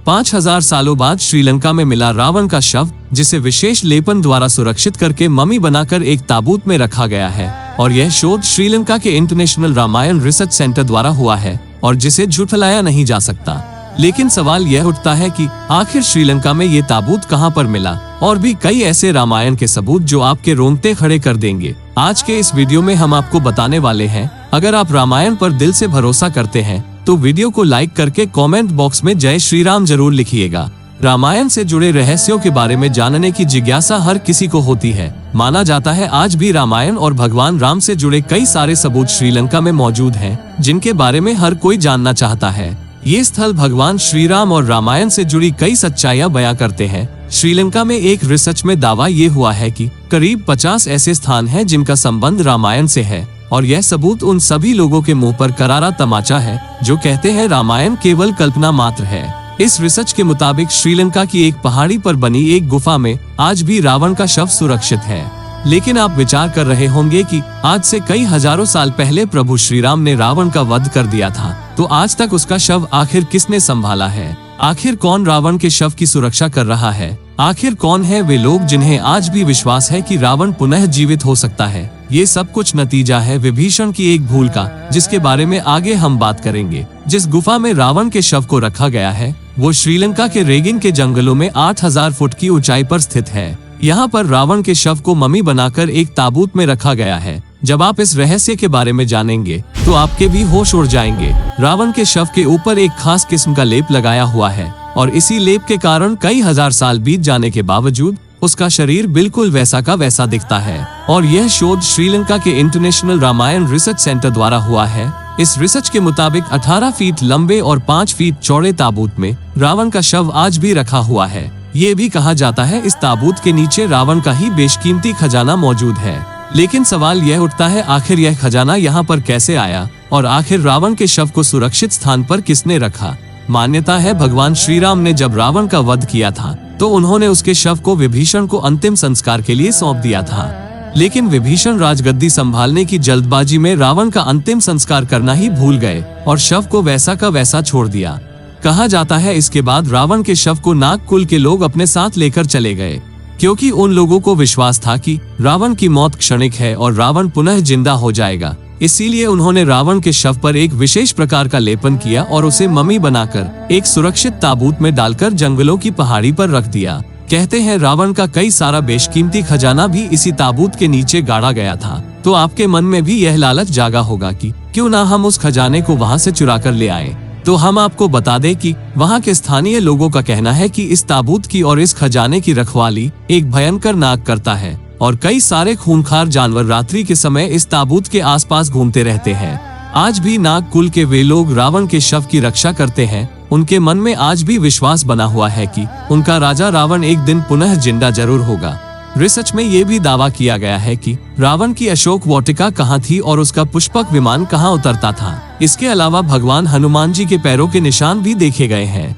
5000 सालों बाद श्रीलंका में मिला रावण का शव, जिसे विशेष लेपन द्वारा सुरक्षित करके मम्मी बनाकर एक ताबूत में रखा गया है। और यह शोध श्रीलंका के इंटरनेशनल रामायण रिसर्च सेंटर द्वारा हुआ है और जिसे झुठलाया नहीं जा सकता। लेकिन सवाल यह उठता है कि आखिर श्रीलंका में ये ताबूत कहां पर मिला, और भी कई ऐसे रामायण के सबूत जो आपके रोंगटे खड़े कर देंगे। आज के इस वीडियो में हम आपको बताने वाले हैं। अगर आप रामायण पर दिल से भरोसा करते हैं तो वीडियो को लाइक करके कमेंट बॉक्स में जय श्री राम जरूर लिखिएगा। रामायण से जुड़े रहस्यों के बारे में जानने की जिज्ञासा हर किसी को होती है। माना जाता है आज भी रामायण और भगवान राम से जुड़े कई सारे सबूत श्रीलंका में मौजूद हैं, जिनके बारे में हर कोई जानना चाहता है। ये स्थल भगवान श्री राम और रामायण से जुड़ी कई सच्चाइयां बयां करते हैं। श्रीलंका में एक रिसर्च में दावा ये हुआ है कि करीब 50 ऐसे स्थान हैं जिनका संबंध रामायण से है, और यह सबूत उन सभी लोगों के मुंह पर करारा तमाचा है जो कहते हैं रामायण केवल कल्पना मात्र है। इस रिसर्च के मुताबिक श्रीलंका की एक पहाड़ी पर बनी एक गुफा में आज भी रावण का शव सुरक्षित है। लेकिन आप विचार कर रहे होंगे कि आज से कई हजारों साल पहले प्रभु श्री राम ने रावण का वध कर दिया था, तो आज तक उसका शव आखिर किसने संभाला है? आखिर कौन रावण के शव की सुरक्षा कर रहा है? आखिर कौन है वे लोग जिन्हें आज भी विश्वास है कि रावण पुनः जीवित हो सकता है? ये सब कुछ नतीजा है विभीषण की एक भूल का, जिसके बारे में आगे हम बात करेंगे। जिस गुफा में रावण के शव को रखा गया है वो श्रीलंका के रेगिंग के जंगलों में 8000 फुट की ऊंचाई पर स्थित है। यहाँ पर रावण के शव को मम्मी बनाकर एक ताबूत में रखा गया है। जब आप इस रहस्य के बारे में जानेंगे तो आपके भी होश उड़ जाएंगे। रावण के शव के ऊपर एक खास किस्म का लेप लगाया हुआ है और इसी लेप के कारण कई हजार साल बीत जाने के बावजूद उसका शरीर बिल्कुल वैसा का वैसा दिखता है। और यह शोध श्रीलंका के इंटरनेशनल रामायण रिसर्च सेंटर द्वारा हुआ है। इस रिसर्च के मुताबिक 18 फीट लंबे और 5 फीट चौड़े ताबूत में रावण का शव आज भी रखा हुआ है। ये भी कहा जाता है इस ताबूत के नीचे रावण का ही बेशकीमती खजाना मौजूद है। लेकिन सवाल यह उठता है आखिर यह खजाना यहाँ पर कैसे आया, और आखिर रावण के शव को सुरक्षित स्थान पर किसने रखा? मान्यता है भगवान श्री राम ने जब रावण का वध किया था तो उन्होंने उसके शव को विभीषण को अंतिम संस्कार के लिए सौंप दिया था। लेकिन विभीषण राजगद्दी संभालने की जल्दबाजी में रावण का अंतिम संस्कार करना ही भूल गए और शव को वैसा का वैसा छोड़ दिया। कहा जाता है इसके बाद रावण के शव को नाग कुल के लोग अपने साथ लेकर चले गए, क्योंकि उन लोगों को विश्वास था कि रावण की मौत क्षणिक है और रावण पुनः जिंदा हो जाएगा। इसीलिए उन्होंने रावण के शव पर एक विशेष प्रकार का लेपन किया और उसे मम्मी बनाकर एक सुरक्षित ताबूत में डालकर जंगलों की पहाड़ी पर रख दिया। कहते हैं रावण का कई सारा बेशकीमती खजाना भी इसी ताबूत के नीचे गाड़ा गया था। तो आपके मन में भी यह लालच जागा होगा कि क्यों ना हम उस खजाने को वहां से चुरा कर ले आए। तो हम आपको बता दें कि वहां के स्थानीय लोगों का कहना है कि इस ताबूत की और इस खजाने की रखवाली एक भयंकर नाग करता है और कई सारे खूंखार जानवर रात्रि के समय इस ताबूत के आसपास घूमते रहते हैं। आज भी नाग कुल के वे लोग रावण के शव की रक्षा करते हैं। उनके मन में आज भी विश्वास बना हुआ है कि उनका राजा रावण एक दिन पुनः जिंदा जरूर होगा। रिसर्च में ये भी दावा किया गया है कि रावण की अशोक वाटिका कहाँ थी और उसका पुष्पक विमान कहाँ उतरता था। इसके अलावा भगवान हनुमान जी के पैरों के निशान भी देखे गए हैं।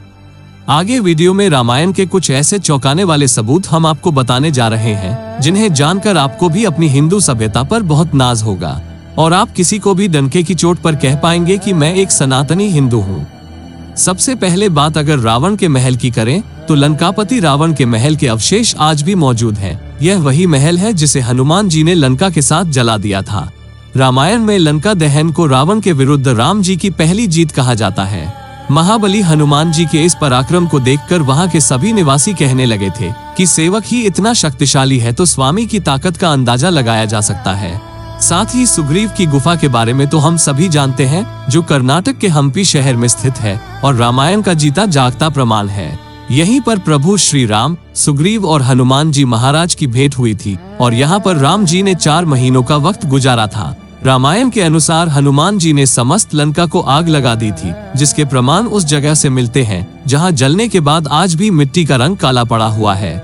आगे वीडियो में रामायण के कुछ ऐसे चौंकाने वाले सबूत हम आपको बताने जा रहे हैं जिन्हें जानकर आपको भी अपनी हिंदू सभ्यता पर बहुत नाज होगा और आप किसी को भी डंके की चोट पर कह पाएंगे कि मैं एक सनातनी हिंदू हूँ। सबसे पहले बात अगर रावण के महल की करें तो लंकापति रावण के महल के अवशेष आज भी मौजूद हैं। यह वही महल है जिसे हनुमान जी ने लंका के साथ जला दिया था। रामायण में लंका दहन को रावण के विरुद्ध राम जी की पहली जीत कहा जाता है। महाबली हनुमान जी के इस पराक्रम को देखकर वहां के सभी निवासी कहने लगे थे कि सेवक ही इतना शक्तिशाली है तो स्वामी की ताकत का अंदाजा लगाया जा सकता है। साथ ही सुग्रीव की गुफा के बारे में तो हम सभी जानते हैं, जो कर्नाटक के हम्पी शहर में स्थित है और रामायण का जीता जागता प्रमाण है। यहीं पर प्रभु श्री राम, सुग्रीव और हनुमान जी महाराज की भेंट हुई थी और यहाँ पर राम जी ने 4 महीनों का वक्त गुजारा था। रामायण के अनुसार हनुमान जी ने समस्त लंका को आग लगा दी थी, जिसके प्रमाण उस जगह से मिलते हैं जहाँ जलने के बाद आज भी मिट्टी का रंग काला पड़ा हुआ है।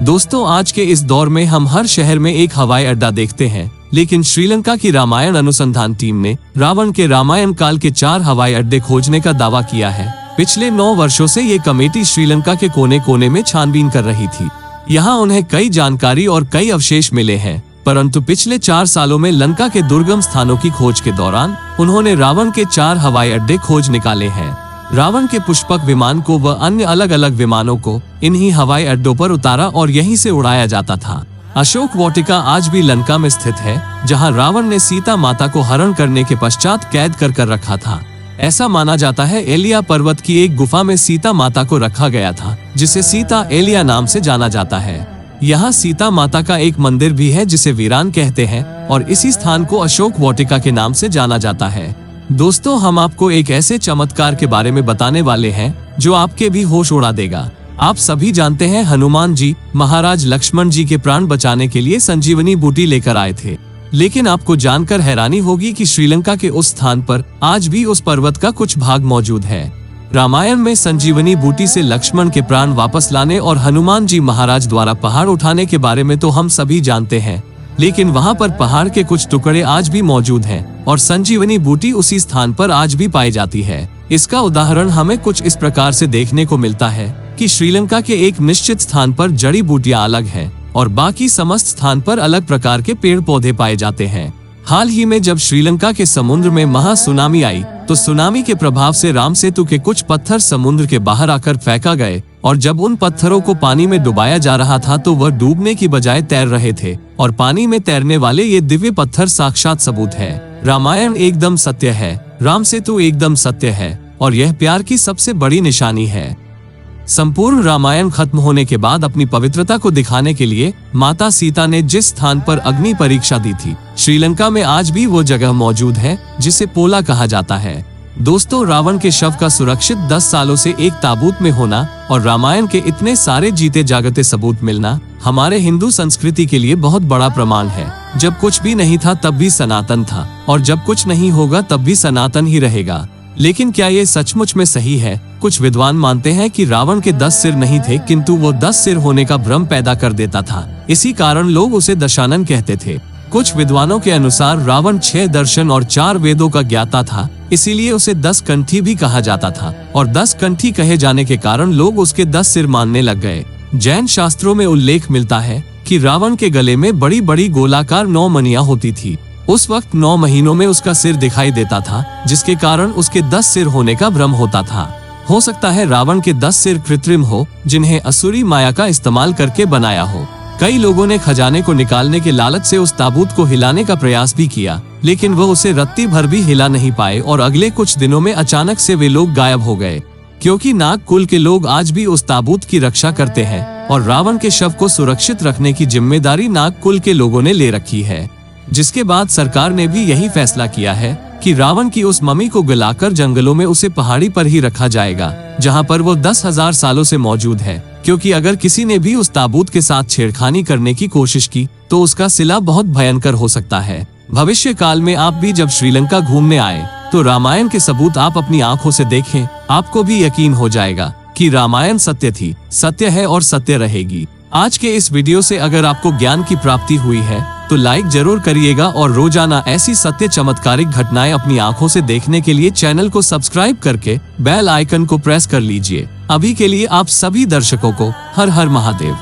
दोस्तों, आज के इस दौर में हम हर शहर में एक हवाई अड्डा देखते हैं, लेकिन श्रीलंका की रामायण अनुसंधान टीम ने रावण के रामायण काल के 4 हवाई अड्डे खोजने का दावा किया है। पिछले 9 वर्षों से ये कमेटी श्रीलंका के कोने कोने में छानबीन कर रही थी। यहाँ उन्हें कई जानकारी और कई अवशेष मिले हैं, परंतु पिछले 4 सालों में लंका के दुर्गम स्थानों की खोज के दौरान उन्होंने रावण के 4 हवाई अड्डे खोज निकाले हैं। रावण के पुष्पक विमान को व अन्य अलग अलग विमानों को इन्हीं हवाई अड्डों पर उतारा और यहीं से उड़ाया जाता था। अशोक वाटिका आज भी लंका में स्थित है, जहां रावण ने सीता माता को हरण करने के पश्चात कैद कर रखा था। ऐसा माना जाता है एलिया पर्वत की एक गुफा में सीता माता को रखा गया था, जिसे सीता एलिया नाम से जाना जाता है। यहाँ सीता माता का एक मंदिर भी है जिसे वीरान कहते हैं और इसी स्थान को अशोक वाटिका के नाम से जाना जाता है। दोस्तों, हम आपको एक ऐसे चमत्कार के बारे में बताने वाले हैं जो आपके भी होश उड़ा देगा। आप सभी जानते हैं हनुमान जी महाराज लक्ष्मण जी के प्राण बचाने के लिए संजीवनी बूटी लेकर आए थे, लेकिन आपको जानकर हैरानी होगी कि श्रीलंका के उस स्थान पर आज भी उस पर्वत का कुछ भाग मौजूद है। रामायण में संजीवनी बूटी से लक्ष्मण के प्राण वापस लाने और हनुमान जी महाराज द्वारा पहाड़ उठाने के बारे में तो हम सभी जानते हैं, लेकिन वहाँ पर पहाड़ के कुछ टुकड़े आज भी मौजूद हैं और संजीवनी बूटी उसी स्थान पर आज भी पाई जाती है। इसका उदाहरण हमें कुछ इस प्रकार से देखने को मिलता है कि श्रीलंका के एक निश्चित स्थान पर जड़ी बूटियां अलग हैं और बाकी समस्त स्थान पर अलग प्रकार के पेड़ पौधे पाए जाते हैं। हाल ही में जब श्रीलंका के समुद्र में महा सुनामी आई तो सुनामी के प्रभाव से राम सेतु के कुछ पत्थर समुद्र के बाहर आकर फेंका गए और जब उन पत्थरों को पानी में डुबाया जा रहा था तो वह डूबने की बजाय तैर रहे थे और पानी में तैरने वाले ये दिव्य पत्थर साक्षात सबूत है। रामायण एकदम सत्य है, राम सेतु एकदम सत्य है और यह प्यार की सबसे बड़ी निशानी है। संपूर्ण रामायण खत्म होने के बाद अपनी पवित्रता को दिखाने के लिए माता सीता ने जिस स्थान पर अग्नि परीक्षा दी थी, श्रीलंका में आज भी वो जगह मौजूद है जिसे पोला कहा जाता है। दोस्तों, रावण के शव का सुरक्षित 10 सालों से एक ताबूत में होना और रामायण के इतने सारे जीते जागते सबूत मिलना हमारे हिंदू संस्कृति के लिए बहुत बड़ा प्रमाण है। जब कुछ भी नहीं था तब भी सनातन था और जब कुछ नहीं होगा तब भी सनातन ही रहेगा। लेकिन क्या ये सचमुच में सही है? कुछ विद्वान मानते हैं कि रावण के 10 सिर नहीं थे, किंतु वो 10 सिर होने का भ्रम पैदा कर देता था। इसी कारण लोग उसे दशानन कहते थे। कुछ विद्वानों के अनुसार रावण 6 दर्शन और 4 वेदों का ज्ञाता था, इसीलिए उसे 10 कंठी भी कहा जाता था और 10 कंठी कहे जाने के कारण लोग उसके 10 सिर मानने लग गए। जैन शास्त्रों में उल्लेख मिलता है कि रावण के गले में बड़ी बड़ी गोलाकार 9 मणियां होती थी। उस वक्त 9 महीनों में उसका सिर दिखाई देता था, जिसके कारण उसके 10 सिर होने का भ्रम होता था। हो सकता है रावण के 10 सिर कृत्रिम हो, जिन्हें असुरी माया का इस्तेमाल करके बनाया हो। कई लोगों ने खजाने को निकालने के लालच से उस ताबूत को हिलाने का प्रयास भी किया, लेकिन वह उसे रत्ती भर भी हिला नहीं पाए और अगले कुछ दिनों में अचानक से वे लोग गायब हो गए। क्योंकि नाग कुल के लोग आज भी उस ताबूत की रक्षा करते हैं और रावण के शव को सुरक्षित रखने की जिम्मेदारी नाग कुल के लोगों ने ले रखी है, जिसके बाद सरकार ने भी यही फैसला किया है कि रावण की उस मम्मी को गलाकर जंगलों में उसे पहाड़ी पर ही रखा जाएगा, जहां पर वो 10,000 सालों से मौजूद है। क्योंकि अगर किसी ने भी उस ताबूत के साथ छेड़खानी करने की कोशिश की तो उसका सिला बहुत भयंकर हो सकता है। भविष्य काल में आप भी जब श्रीलंका घूमने आए तो रामायण के सबूत आप अपनी आंखों से देखें, आपको भी यकीन हो जाएगा कि रामायण सत्य थी, सत्य है और सत्य रहेगी। आज के इस वीडियो से अगर आपको ज्ञान की प्राप्ति हुई है तो लाइक जरूर करिएगा और रोजाना ऐसी सत्य चमत्कारिक घटनाएं अपनी आंखों से देखने के लिए चैनल को सब्सक्राइब करके बेल आइकन को प्रेस कर लीजिए। अभी के लिए आप सभी दर्शकों को हर हर महादेव।